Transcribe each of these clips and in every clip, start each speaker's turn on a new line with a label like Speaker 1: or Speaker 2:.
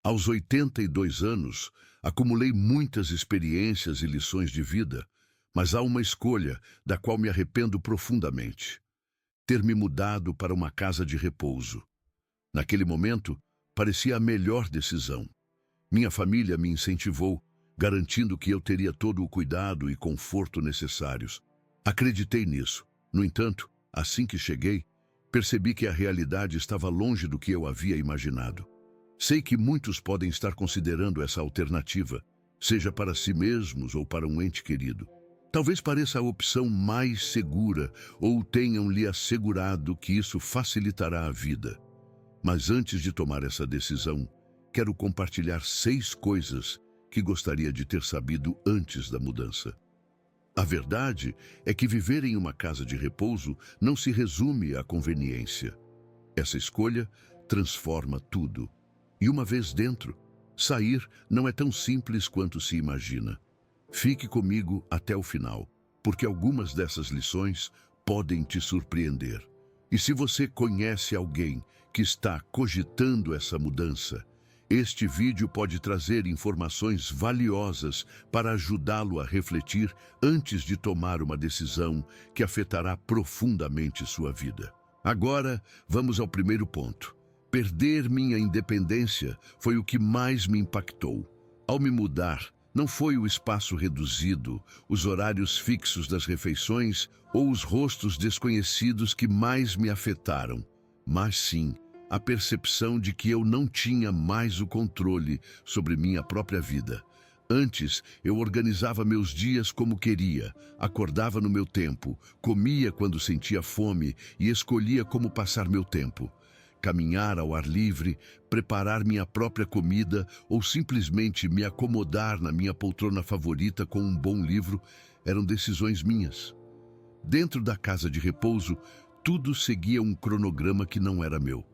Speaker 1: Aos 82 anos, acumulei muitas experiências e lições de vida, mas há uma escolha da qual me arrependo profundamente: ter me mudado para uma casa de repouso. Naquele momento, parecia a melhor decisão. Minha família me incentivou, garantindo que eu teria todo o cuidado e conforto necessários. Acreditei nisso. No entanto, assim que cheguei, percebi que a realidade estava longe do que eu havia imaginado. Sei que muitos podem estar considerando essa alternativa, seja para si mesmos ou para um ente querido. Talvez pareça a opção mais segura ou tenham lhe assegurado que isso facilitará a vida. Mas antes de tomar essa decisão, quero compartilhar 6 coisas que gostaria de ter sabido antes da mudança. A verdade é que viver em uma casa de repouso não se resume à conveniência. Essa escolha transforma tudo. E uma vez dentro, sair não é tão simples quanto se imagina. Fique comigo até o final, porque algumas dessas lições podem te surpreender. E se você conhece alguém que está cogitando essa mudança, este vídeo pode trazer informações valiosas para ajudá-lo a refletir antes de tomar uma decisão que afetará profundamente sua vida. Agora, vamos ao primeiro ponto. Perder minha independência foi o que mais me impactou. Ao me mudar, não foi o espaço reduzido, os horários fixos das refeições ou os rostos desconhecidos que mais me afetaram, mas sim a percepção de que eu não tinha mais o controle sobre minha própria vida. Antes, eu organizava meus dias como queria, acordava no meu tempo, comia quando sentia fome e escolhia como passar meu tempo. Caminhar ao ar livre, preparar minha própria comida ou simplesmente me acomodar na minha poltrona favorita com um bom livro eram decisões minhas. Dentro da casa de repouso, tudo seguia um cronograma que não era meu.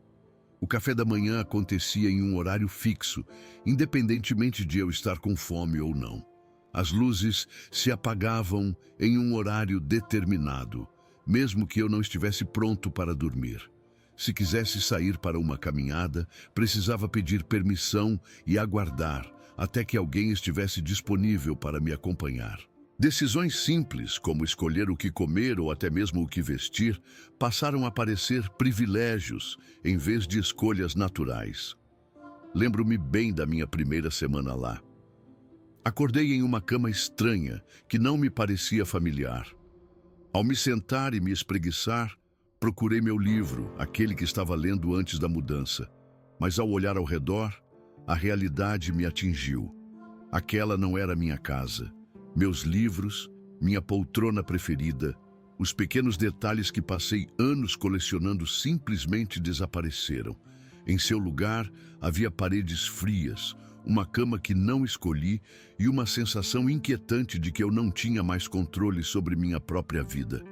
Speaker 1: O café da manhã acontecia em um horário fixo, independentemente de eu estar com fome ou não. As luzes se apagavam em um horário determinado, mesmo que eu não estivesse pronto para dormir. Se quisesse sair para uma caminhada, precisava pedir permissão e aguardar até que alguém estivesse disponível para me acompanhar. Decisões simples, como escolher o que comer ou até mesmo o que vestir, passaram a parecer privilégios em vez de escolhas naturais. Lembro-me bem da minha primeira semana lá. Acordei em uma cama estranha que não me parecia familiar. Ao me sentar e me espreguiçar, procurei meu livro, aquele que estava lendo antes da mudança. Mas ao olhar ao redor, a realidade me atingiu. Aquela não era minha casa. Meus livros, minha poltrona preferida, os pequenos detalhes que passei anos colecionando simplesmente desapareceram. Em seu lugar, havia paredes frias, uma cama que não escolhi e uma sensação inquietante de que eu não tinha mais controle sobre minha própria vida.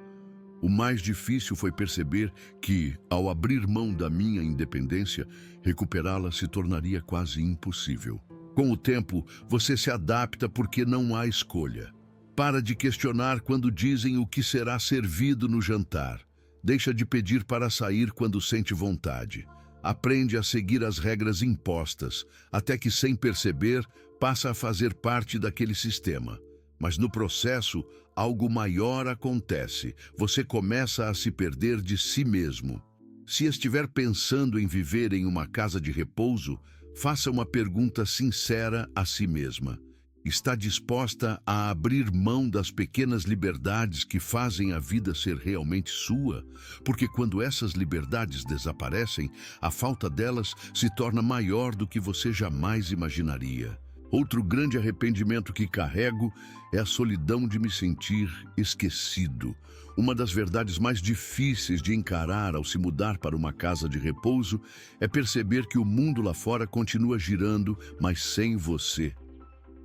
Speaker 1: O mais difícil foi perceber que, ao abrir mão da minha independência, recuperá-la se tornaria quase impossível. Com o tempo, você se adapta porque não há escolha. Para de questionar quando dizem o que será servido no jantar. Deixa de pedir para sair quando sente vontade. Aprende a seguir as regras impostas, até que, sem perceber, passa a fazer parte daquele sistema. Mas no processo, algo maior acontece. Você começa a se perder de si mesmo. Se estiver pensando em viver em uma casa de repouso, faça uma pergunta sincera a si mesma. Está disposta a abrir mão das pequenas liberdades que fazem a vida ser realmente sua? Porque quando essas liberdades desaparecem, a falta delas se torna maior do que você jamais imaginaria. Outro grande arrependimento que carrego é a solidão de me sentir esquecido. Uma das verdades mais difíceis de encarar ao se mudar para uma casa de repouso é perceber que o mundo lá fora continua girando, mas sem você.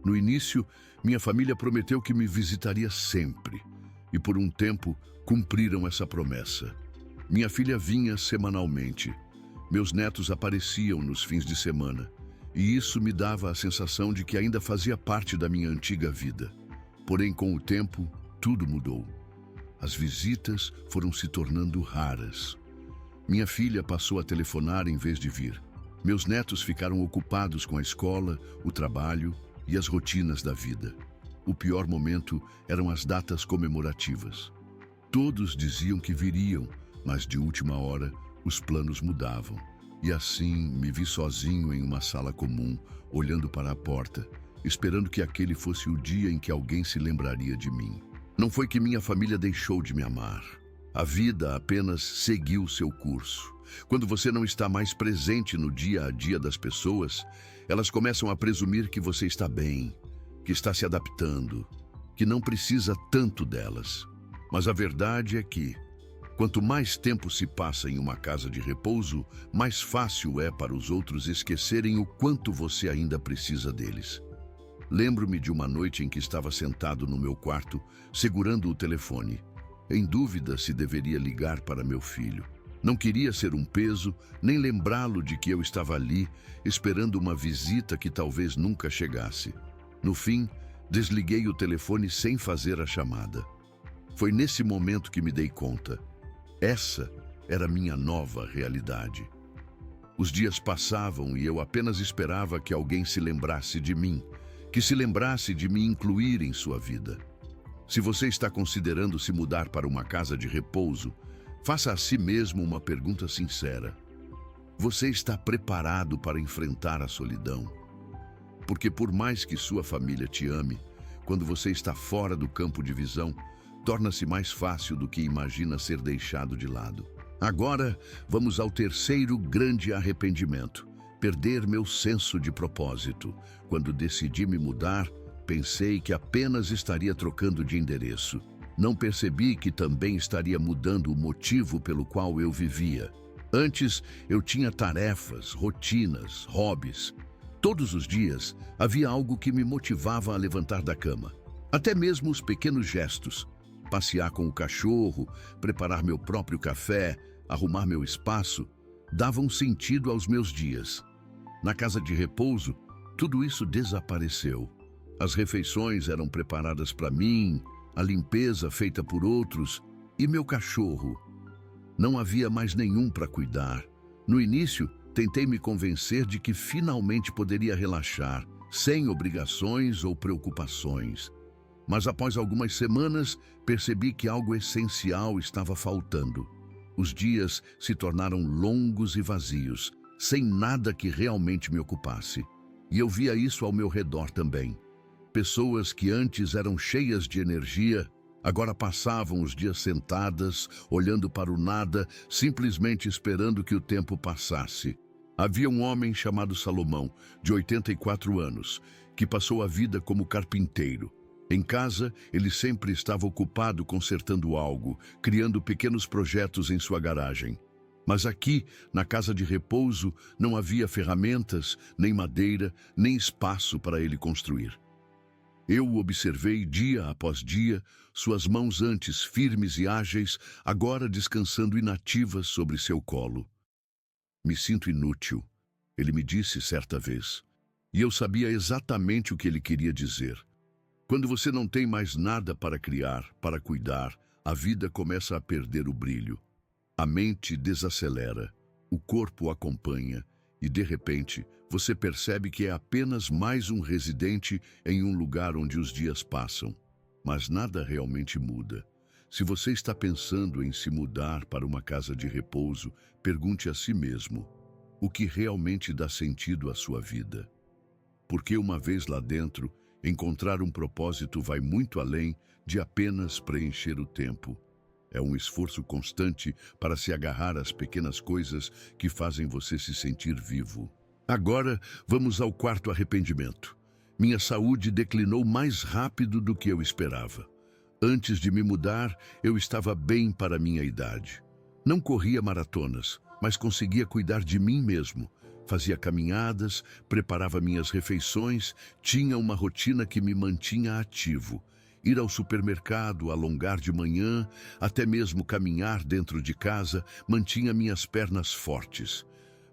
Speaker 1: No início, minha família prometeu que me visitaria sempre, e por um tempo cumpriram essa promessa. Minha filha vinha semanalmente. Meus netos apareciam nos fins de semana. E isso me dava a sensação de que ainda fazia parte da minha antiga vida. Porém, com o tempo, tudo mudou. As visitas foram se tornando raras. Minha filha passou a telefonar em vez de vir. Meus netos ficaram ocupados com a escola, o trabalho e as rotinas da vida. O pior momento eram as datas comemorativas. Todos diziam que viriam, mas de última hora os planos mudavam. E assim me vi sozinho em uma sala comum, olhando para a porta, esperando que aquele fosse o dia em que alguém se lembraria de mim. Não foi que minha família deixou de me amar. A vida apenas seguiu seu curso. Quando você não está mais presente no dia a dia das pessoas, elas começam a presumir que você está bem, que está se adaptando, que não precisa tanto delas. Mas a verdade é que, quanto mais tempo se passa em uma casa de repouso, mais fácil é para os outros esquecerem o quanto você ainda precisa deles. Lembro-me de uma noite em que estava sentado no meu quarto, segurando o telefone, em dúvida se deveria ligar para meu filho. Não queria ser um peso, nem lembrá-lo de que eu estava ali, esperando uma visita que talvez nunca chegasse. No fim, desliguei o telefone sem fazer a chamada. Foi nesse momento que me dei conta. Essa era minha nova realidade. Os dias passavam e eu apenas esperava que alguém se lembrasse de mim, que se lembrasse de me incluir em sua vida. Se você está considerando se mudar para uma casa de repouso, faça a si mesmo uma pergunta sincera. Você está preparado para enfrentar a solidão? Porque por mais que sua família te ame, quando você está fora do campo de visão, torna-se mais fácil do que imagina ser deixado de lado. Agora, vamos ao terceiro grande arrependimento: perder meu senso de propósito. Quando decidi me mudar, pensei que apenas estaria trocando de endereço. Não percebi que também estaria mudando o motivo pelo qual eu vivia. Antes, eu tinha tarefas, rotinas, hobbies. Todos os dias, havia algo que me motivava a levantar da cama. Até mesmo os pequenos gestos. Passear com o cachorro, preparar meu próprio café, arrumar meu espaço, davam sentido aos meus dias. Na casa de repouso, tudo isso desapareceu. As refeições eram preparadas para mim, a limpeza feita por outros e meu cachorro. Não havia mais nenhum para cuidar. No início, tentei me convencer de que finalmente poderia relaxar, sem obrigações ou preocupações. Mas após algumas semanas, percebi que algo essencial estava faltando. Os dias se tornaram longos e vazios, sem nada que realmente me ocupasse. E eu via isso ao meu redor também. Pessoas que antes eram cheias de energia, agora passavam os dias sentadas, olhando para o nada, simplesmente esperando que o tempo passasse. Havia um homem chamado Salomão, de 84 anos, que passou a vida como carpinteiro. Em casa, ele sempre estava ocupado consertando algo, criando pequenos projetos em sua garagem. Mas aqui, na casa de repouso, não havia ferramentas, nem madeira, nem espaço para ele construir. Eu o observei dia após dia, suas mãos antes firmes e ágeis, agora descansando inativas sobre seu colo. Me sinto inútil, ele me disse certa vez. E eu sabia exatamente o que ele queria dizer. Quando você não tem mais nada para criar, para cuidar, a vida começa a perder o brilho. A mente desacelera, o corpo acompanha e, de repente, você percebe que é apenas mais um residente em um lugar onde os dias passam. Mas nada realmente muda. Se você está pensando em se mudar para uma casa de repouso, pergunte a si mesmo: o que realmente dá sentido à sua vida? Porque uma vez lá dentro, encontrar um propósito vai muito além de apenas preencher o tempo. É um esforço constante para se agarrar às pequenas coisas que fazem você se sentir vivo. Agora, vamos ao quarto arrependimento. Minha saúde declinou mais rápido do que eu esperava. Antes de me mudar, eu estava bem para a minha idade. Não corria maratonas, mas conseguia cuidar de mim mesmo. Fazia caminhadas, preparava minhas refeições, tinha uma rotina que me mantinha ativo. Ir ao supermercado, alongar de manhã, até mesmo caminhar dentro de casa, mantinha minhas pernas fortes.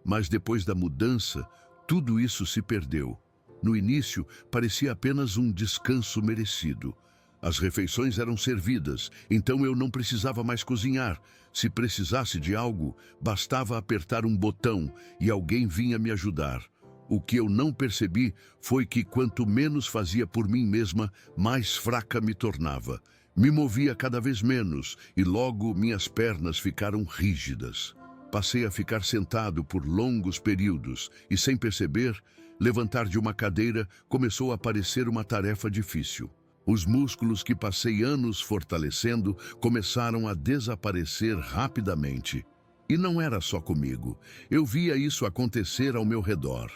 Speaker 1: Mas depois da mudança, tudo isso se perdeu. No início, parecia apenas um descanso merecido. As refeições eram servidas, então eu não precisava mais cozinhar. Se precisasse de algo, bastava apertar um botão e alguém vinha me ajudar. O que eu não percebi foi que quanto menos fazia por mim mesma, mais fraca me tornava. Me movia cada vez menos e logo minhas pernas ficaram rígidas. Passei a ficar sentado por longos períodos e, sem perceber, levantar de uma cadeira começou a parecer uma tarefa difícil. Os músculos que passei anos fortalecendo começaram a desaparecer rapidamente. E não era só comigo. Eu via isso acontecer ao meu redor.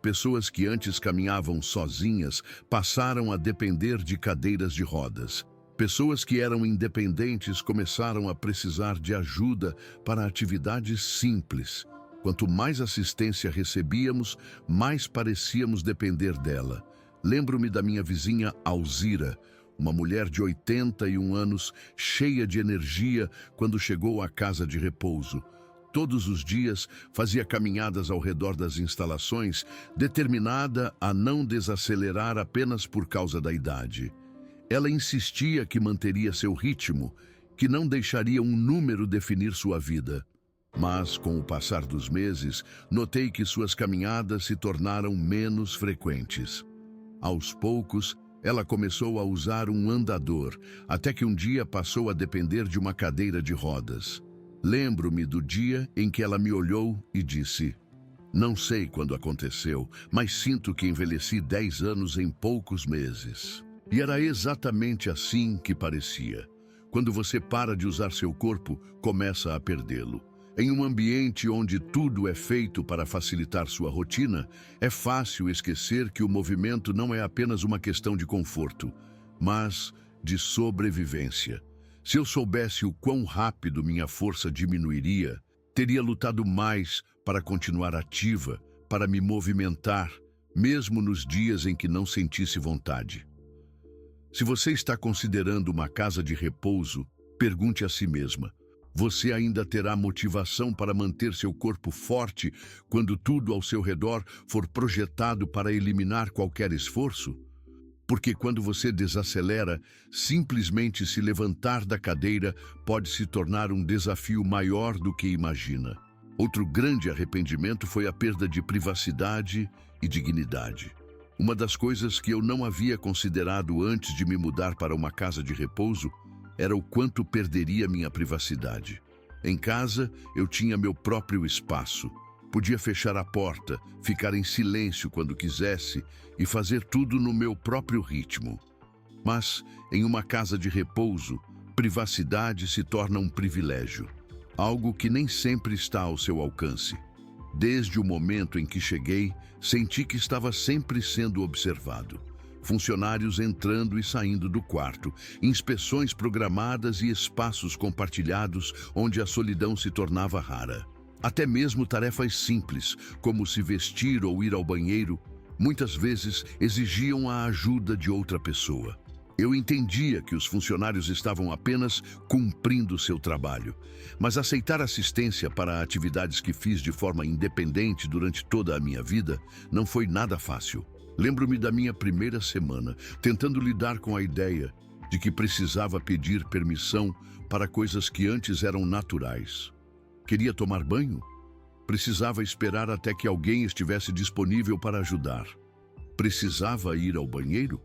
Speaker 1: Pessoas que antes caminhavam sozinhas passaram a depender de cadeiras de rodas. Pessoas que eram independentes começaram a precisar de ajuda para atividades simples. Quanto mais assistência recebíamos, mais parecíamos depender dela. Lembro-me da minha vizinha Alzira, uma mulher de 81 anos, cheia de energia, quando chegou à casa de repouso. Todos os dias fazia caminhadas ao redor das instalações, determinada a não desacelerar apenas por causa da idade. Ela insistia que manteria seu ritmo, que não deixaria um número definir sua vida. Mas, com o passar dos meses, notei que suas caminhadas se tornaram menos frequentes. Aos poucos, ela começou a usar um andador, até que um dia passou a depender de uma cadeira de rodas. Lembro-me do dia em que ela me olhou e disse: "Não sei quando aconteceu, mas sinto que envelheci 10 anos em poucos meses." E era exatamente assim que parecia. Quando você para de usar seu corpo, começa a perdê-lo. Em um ambiente onde tudo é feito para facilitar sua rotina, é fácil esquecer que o movimento não é apenas uma questão de conforto, mas de sobrevivência. Se eu soubesse o quão rápido minha força diminuiria, teria lutado mais para continuar ativa, para me movimentar, mesmo nos dias em que não sentisse vontade. Se você está considerando uma casa de repouso, pergunte a si mesma: você ainda terá motivação para manter seu corpo forte quando tudo ao seu redor for projetado para eliminar qualquer esforço? Porque quando você desacelera, simplesmente se levantar da cadeira pode se tornar um desafio maior do que imagina. Outro grande arrependimento foi a perda de privacidade e dignidade. Uma das coisas que eu não havia considerado antes de me mudar para uma casa de repouso era o quanto perderia minha privacidade. Em casa, eu tinha meu próprio espaço. Podia fechar a porta, ficar em silêncio quando quisesse e fazer tudo no meu próprio ritmo. Mas, em uma casa de repouso, privacidade se torna um privilégio, algo que nem sempre está ao seu alcance. Desde o momento em que cheguei, senti que estava sempre sendo observado. Funcionários entrando e saindo do quarto, inspeções programadas e espaços compartilhados onde a solidão se tornava rara. Até mesmo tarefas simples, como se vestir ou ir ao banheiro, muitas vezes exigiam a ajuda de outra pessoa. Eu entendia que os funcionários estavam apenas cumprindo seu trabalho, mas aceitar assistência para atividades que fiz de forma independente durante toda a minha vida não foi nada fácil. Lembro-me da minha primeira semana, tentando lidar com a ideia de que precisava pedir permissão para coisas que antes eram naturais. Queria tomar banho? Precisava esperar até que alguém estivesse disponível para ajudar. Precisava ir ao banheiro?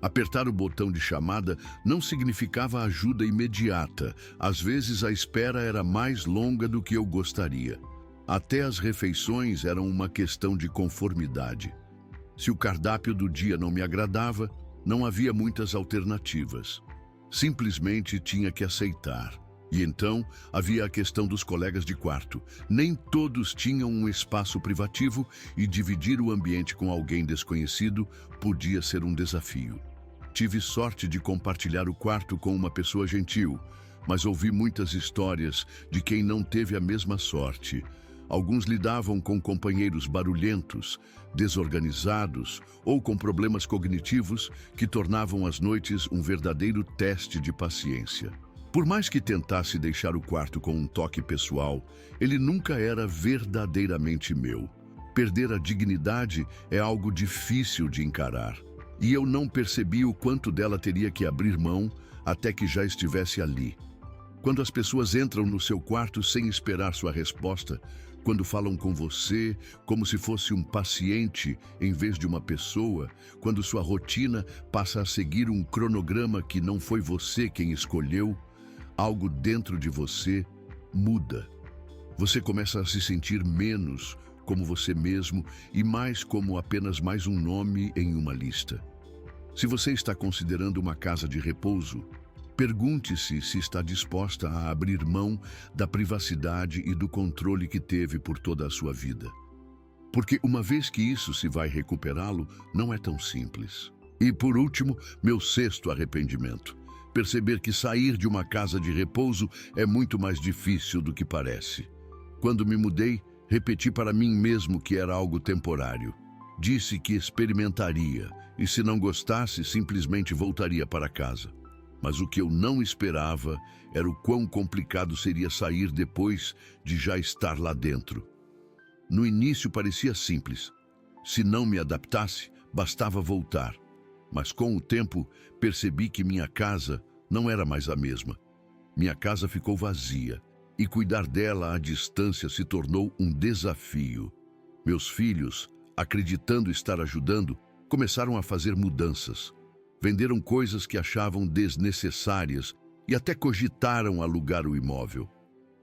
Speaker 1: Apertar o botão de chamada não significava ajuda imediata. Às vezes a espera era mais longa do que eu gostaria. Até as refeições eram uma questão de conformidade. Se o cardápio do dia não me agradava, não havia muitas alternativas. Simplesmente tinha que aceitar. E então havia a questão dos colegas de quarto. Nem todos tinham um espaço privativo e dividir o ambiente com alguém desconhecido podia ser um desafio. Tive sorte de compartilhar o quarto com uma pessoa gentil, mas ouvi muitas histórias de quem não teve a mesma sorte. Alguns lidavam com companheiros barulhentos, desorganizados ou com problemas cognitivos que tornavam as noites um verdadeiro teste de paciência. Por mais que tentasse deixar o quarto com um toque pessoal, ele nunca era verdadeiramente meu. Perder a dignidade é algo difícil de encarar. E eu não percebi o quanto dela teria que abrir mão até que já estivesse ali. Quando as pessoas entram no seu quarto sem esperar sua resposta, quando falam com você como se fosse um paciente em vez de uma pessoa, quando sua rotina passa a seguir um cronograma que não foi você quem escolheu, algo dentro de você muda. Você começa a se sentir menos como você mesmo e mais como apenas mais um nome em uma lista. Se você está considerando uma casa de repouso, pergunte-se se está disposta a abrir mão da privacidade e do controle que teve por toda a sua vida. Porque uma vez que isso se vai recuperá-lo, não é tão simples. E por último, meu sexto arrependimento. Perceber que sair de uma casa de repouso é muito mais difícil do que parece. Quando me mudei, repeti para mim mesmo que era algo temporário. Disse que experimentaria e, se não gostasse, simplesmente voltaria para casa. Mas o que eu não esperava era o quão complicado seria sair depois de já estar lá dentro. No início parecia simples. Se não me adaptasse, bastava voltar. Mas com o tempo, percebi que minha casa não era mais a mesma. Minha casa ficou vazia e cuidar dela à distância se tornou um desafio. Meus filhos, acreditando estar ajudando, começaram a fazer mudanças. Venderam coisas que achavam desnecessárias e até cogitaram alugar o imóvel.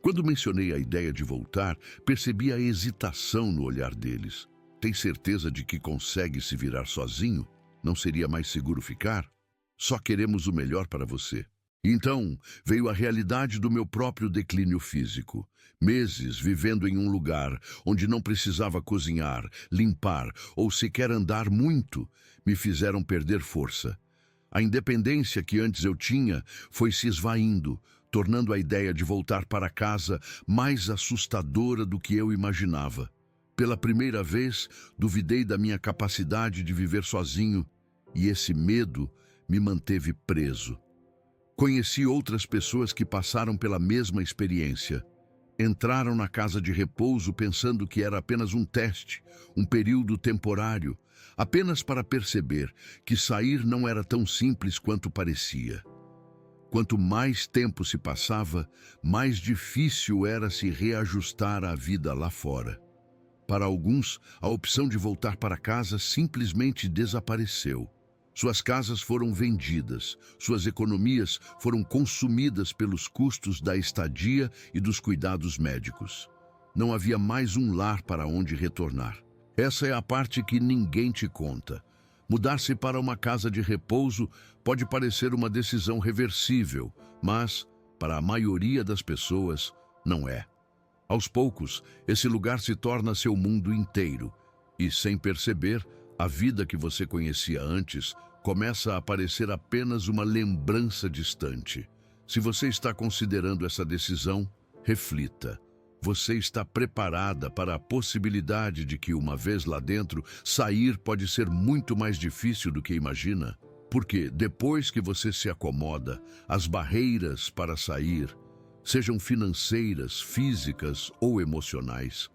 Speaker 1: Quando mencionei a ideia de voltar, percebi a hesitação no olhar deles. Tem certeza de que consegue se virar sozinho? Não seria mais seguro ficar? Só queremos o melhor para você. Então, veio a realidade do meu próprio declínio físico. Meses vivendo em um lugar onde não precisava cozinhar, limpar ou sequer andar muito, me fizeram perder força. A independência que antes eu tinha foi se esvaindo, tornando a ideia de voltar para casa mais assustadora do que eu imaginava. Pela primeira vez, duvidei da minha capacidade de viver sozinho, e esse medo me manteve preso. Conheci outras pessoas que passaram pela mesma experiência. Entraram na casa de repouso pensando que era apenas um teste, um período temporário, apenas para perceber que sair não era tão simples quanto parecia. Quanto mais tempo se passava, mais difícil era se reajustar à vida lá fora. Para alguns, a opção de voltar para casa simplesmente desapareceu. Suas casas foram vendidas, suas economias foram consumidas pelos custos da estadia e dos cuidados médicos. Não havia mais um lar para onde retornar. Essa é a parte que ninguém te conta. Mudar-se para uma casa de repouso pode parecer uma decisão reversível, mas, para a maioria das pessoas, não é. Aos poucos, esse lugar se torna seu mundo inteiro, e, sem perceber, a vida que você conhecia antes começa a parecer apenas uma lembrança distante. Se você está considerando essa decisão, reflita. Você está preparada para a possibilidade de que, uma vez lá dentro, sair pode ser muito mais difícil do que imagina? Porque, depois que você se acomoda, as barreiras para sair, sejam financeiras, físicas ou emocionais,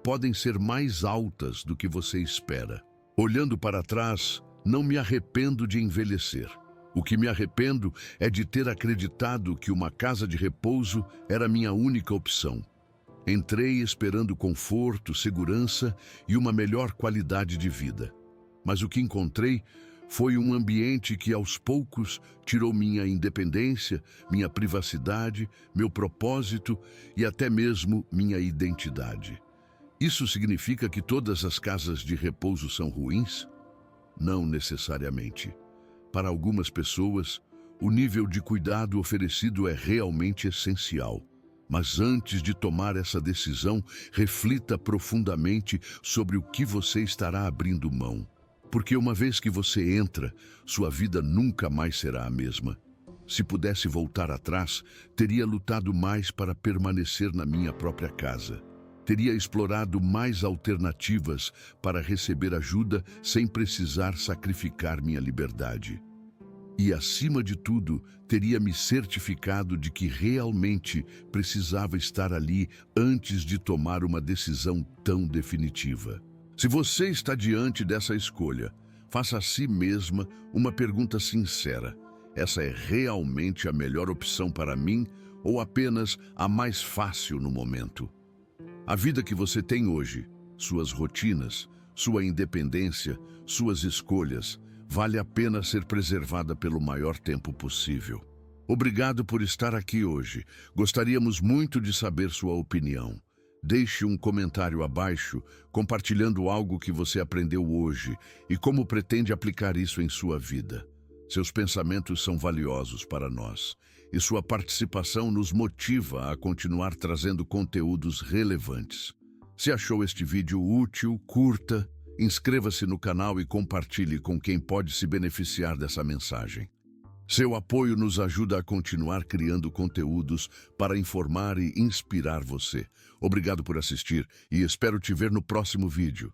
Speaker 1: podem ser mais altas do que você espera. Olhando para trás, não me arrependo de envelhecer. O que me arrependo é de ter acreditado que uma casa de repouso era minha única opção. Entrei esperando conforto, segurança e uma melhor qualidade de vida. Mas o que encontrei foi um ambiente que, aos poucos, tirou minha independência, minha privacidade, meu propósito e até mesmo minha identidade. Isso significa que todas as casas de repouso são ruins? Não necessariamente. Para algumas pessoas, o nível de cuidado oferecido é realmente essencial. Mas antes de tomar essa decisão, reflita profundamente sobre o que você estará abrindo mão. Porque uma vez que você entra, sua vida nunca mais será a mesma. Se pudesse voltar atrás, teria lutado mais para permanecer na minha própria casa. Teria explorado mais alternativas para receber ajuda sem precisar sacrificar minha liberdade. E, acima de tudo, teria me certificado de que realmente precisava estar ali antes de tomar uma decisão tão definitiva. Se você está diante dessa escolha, faça a si mesma uma pergunta sincera. Essa é realmente a melhor opção para mim ou apenas a mais fácil no momento? A vida que você tem hoje, suas rotinas, sua independência, suas escolhas, vale a pena ser preservada pelo maior tempo possível. Obrigado por estar aqui hoje. Gostaríamos muito de saber sua opinião. Deixe um comentário abaixo, compartilhando algo que você aprendeu hoje e como pretende aplicar isso em sua vida. Seus pensamentos são valiosos para nós e sua participação nos motiva a continuar trazendo conteúdos relevantes. Se achou este vídeo útil, curta, inscreva-se no canal e compartilhe com quem pode se beneficiar dessa mensagem. Seu apoio nos ajuda a continuar criando conteúdos para informar e inspirar você. Obrigado por assistir e espero te ver no próximo vídeo.